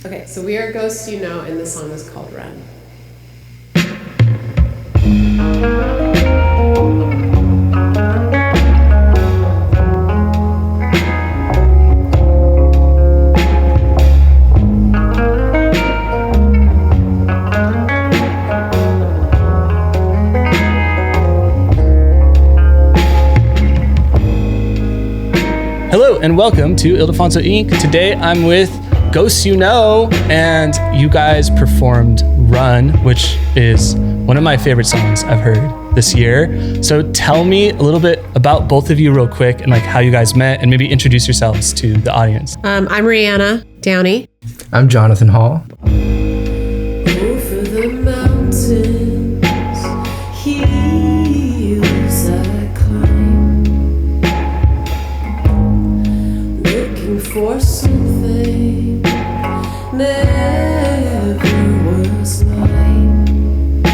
Okay, so we are Ghosts You Know, and the song is called Run. Hello and welcome to Ildefonso Inc. Today I'm with Ghosts You Know, and you guys performed Run, which is one of my favorite songs I've heard this year. So tell me a little bit about both of you real quick and like how you guys met, and maybe introduce yourselves to the audience. I'm Rheanna, Downey. I'm Jonathan Hall. Over the mountains, hills I climb, looking for something never was mine.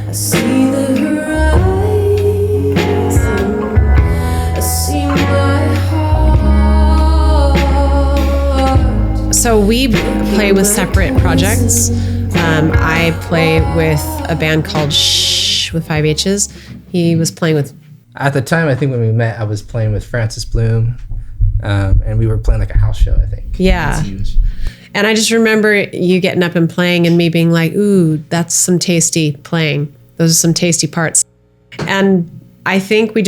I see the horizon, I see my heart. So we play with separate projects. I play with a band called Shh with 5 H's. He was playing with... At the time, I think when we met, I was playing with Francis Bloom, and we were playing like a house show, I think. Yeah. That's huge. And I just remember you getting up and playing and me being like, ooh, that's some tasty playing. Those are some tasty parts. And I think we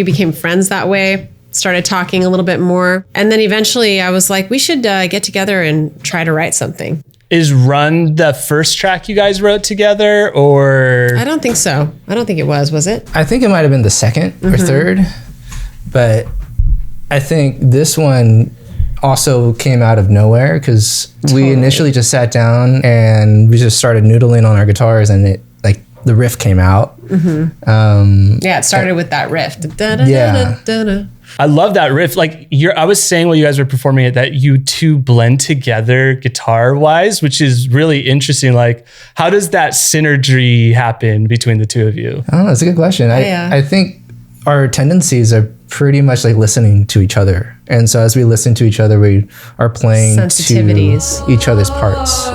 became friends that way, started talking a little bit more. And then eventually I was like, we should get together and try to write something. Is Run the first track you guys wrote together, or? I don't think so. I don't think it was it? I think it might have been the second or third, but I think this one also came out of nowhere because we initially just sat down and we just started noodling on our guitars, and it like the riff came out. Yeah, it started with that riff. Yeah. I love that riff. Like I was saying while you guys were performing it, that you two blend together guitar wise, which is really interesting. Like, how does that synergy happen between the two of you? I don't know. It's a good question. I think our tendencies are pretty much like listening to each other. And so as we listen to each other, we are playing Sensitivities. to each other's parts.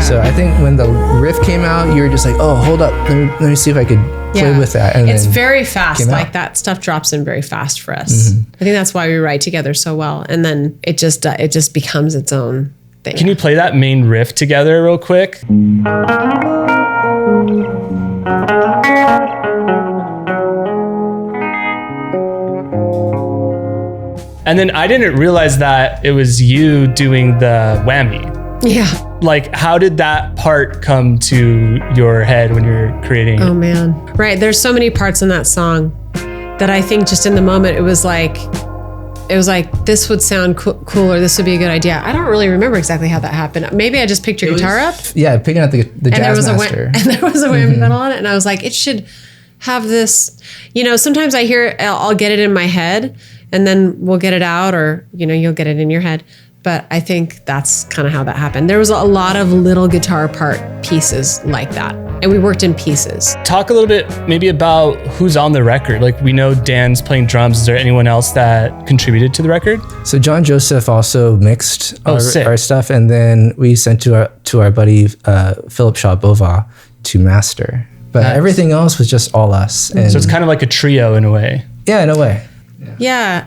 So I think when the riff came out, you were just like, oh, hold up. Let me see if I could play with that. And it's very fast. Like that stuff drops in very fast for us. I think that's why we write together so well. And then it just becomes its own thing. Can you play that main riff together real quick? And then I didn't realize that it was you doing the whammy. Yeah. Like, how did that part come to your head when you're creating it? Oh man. Right. There's so many parts in that song that I think just in the moment, it was like, this would sound cool, or this would be a good idea. I don't really remember exactly how that happened. Maybe I just picked your guitar up. Yeah, picking up the jazz master. And there was a whammy pedal on it. And I was like, it should have this, sometimes I hear it, I'll get it in my head and then we'll get it out, or, you'll get it in your head. But I think that's kind of how that happened. There was a lot of little guitar part pieces like that. And we worked in pieces. Talk a little bit maybe about who's on the record. Like, we know Dan's playing drums. Is there anyone else that contributed to the record? So John Joseph also mixed our stuff. And then we sent to our buddy, Philip Shaw Bova, to master. But everything else was just all us. And so it's kind of like a trio in a way. Yeah, in a way. Yeah,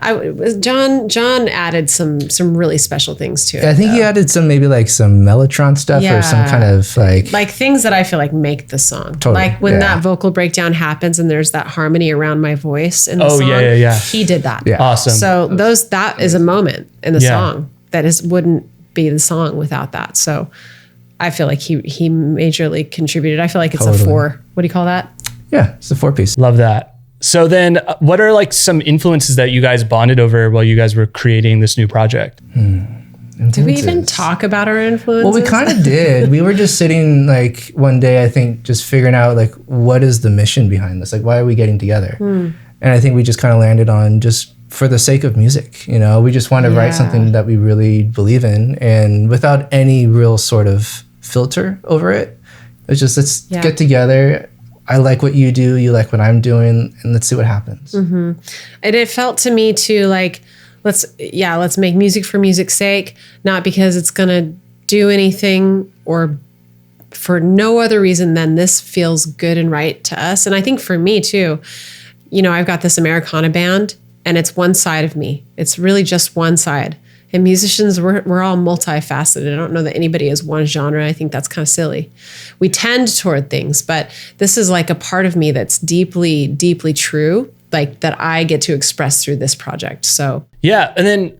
John added some really special things to it. I think he added some Mellotron stuff or some kind of like things that I feel like make the song. Totally. Like when that vocal breakdown happens and there's that harmony around my voice in the song. Yeah. He did that. Yeah. Awesome. So that is a moment in the song that wouldn't be the song without that. So I feel like he majorly contributed. I feel like it's a 4. What do you call that? Yeah, it's a 4-piece. Love that. So then what are like some influences that you guys bonded over while you guys were creating this new project? Did we even talk about our influences? Well, we kind of did. We were just sitting like one day, I think, just figuring out like, what is the mission behind this? Like, why are we getting together? And I think we just kind of landed on just for the sake of music. You know, we just want to write something that we really believe in, and without any real sort of filter over it. It's just, let's get together. I like what you do, you like what I'm doing, and let's see what happens. And it felt to me too like, let's make music for music's sake, not because it's gonna do anything or for no other reason than this feels good and right to us. And I think for me too, you know, I've got this Americana band and it's one side of me. It's really just one side. And musicians, we're all multifaceted. I don't know that anybody is one genre. I think that's kind of silly. We tend toward things, but this is like a part of me that's deeply, deeply true, like that I get to express through this project. So yeah. And then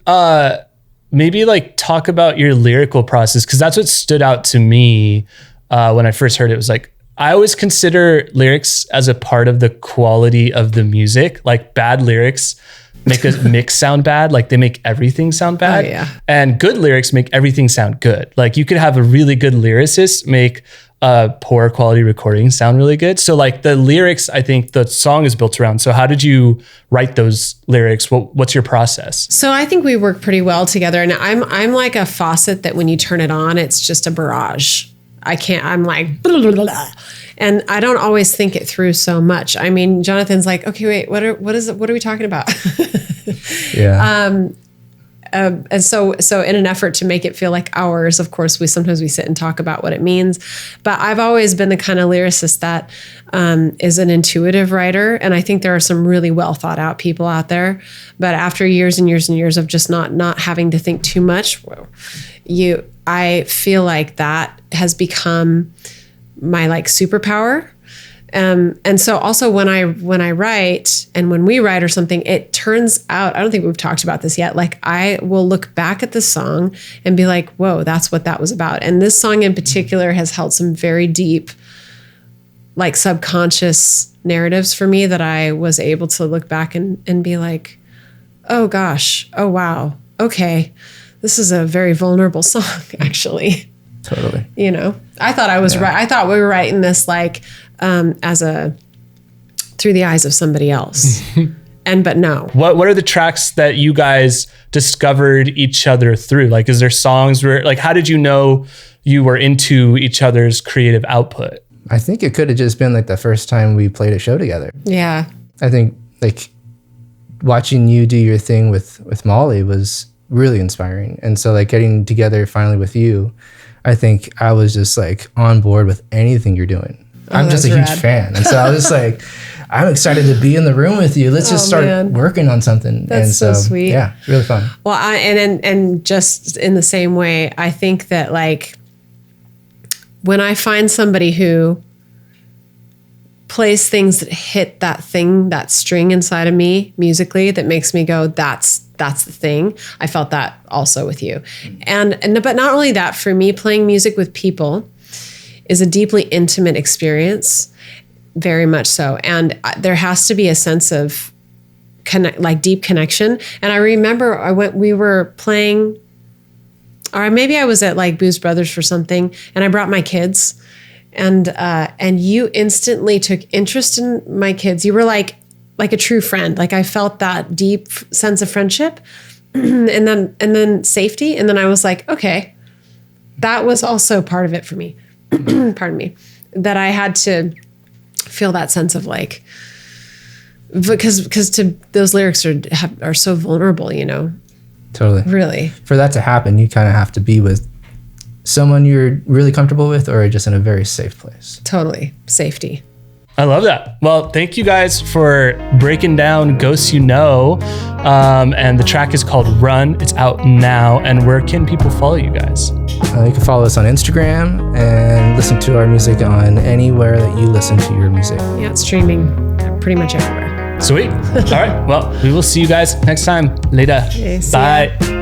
maybe like talk about your lyrical process, because that's what stood out to me when I first heard it. Was like, I always consider lyrics as a part of the quality of the music. Like bad lyrics make a mix sound bad. Like they make everything sound bad. Oh, yeah. And good lyrics make everything sound good. Like you could have a really good lyricist make a poor quality recording sound really good. So like the lyrics, I think the song is built around. So how did you write those lyrics? What's your process? So I think we work pretty well together. And I'm like a faucet that when you turn it on, it's just a barrage. I'm like, blah, blah, blah. And I don't always think it through so much. I mean, Jonathan's like, okay, wait, what are we talking about? And so in an effort to make it feel like ours, of course, we sometimes sit and talk about what it means. But I've always been the kind of lyricist that is an intuitive writer. And I think there are some really well thought out people out there. But after years and years and years of just not having to think too much, I feel like that has become my like superpower. And so also when I write and when we write or something, it turns out, I don't think we've talked about this yet. Like I will look back at the song and be like, whoa, that's what that was about. And this song in particular has held some very deep, like subconscious narratives for me that I was able to look back and be like, oh gosh, oh wow, okay. This is a very vulnerable song, actually. Totally. You know, I thought I was right. I thought we were writing this like through the eyes of somebody else. But no. What are the tracks that you guys discovered each other through? Like, is there songs where, like, how did you know you were into each other's creative output? I think it could have just been like the first time we played a show together. Yeah. I think like watching you do your thing with Molly was really inspiring. And so like getting together finally with you, I think I was just like on board with anything you're doing. I'm just a huge fan. And so I was like, I'm excited to be in the room with you. Let's just start working on something. That's and so sweet. Yeah, it's really fun. Well, and just in the same way, I think that like when I find somebody who plays things that hit that thing, that string inside of me musically that makes me go, that's the thing. I felt that also with you. But not only that, for me, playing music with people is a deeply intimate experience, very much so. And there has to be a sense of deep connection. And I remember we were playing, or maybe I was at like Booze Brothers for something, and I brought my kids, and you instantly took interest in my kids. You were like a true friend. Like I felt that deep sense of friendship and then safety. And then I was like, okay, that was also part of it for me. Pardon me, that I had to feel that sense of like, because those lyrics are so vulnerable, you know? Totally. Really. For that to happen, you kind of have to be with someone you're really comfortable with or just in a very safe place. Totally. Safety. I love that. Well, thank you guys for breaking down Ghosts You Know. And the track is called Run. It's out now. And where can people follow you guys? You can follow us on Instagram and listen to our music on anywhere that you listen to your music. Yeah, it's streaming pretty much everywhere. Sweet. All right. Well, we will see you guys next time. Later. Okay, see Bye. ya.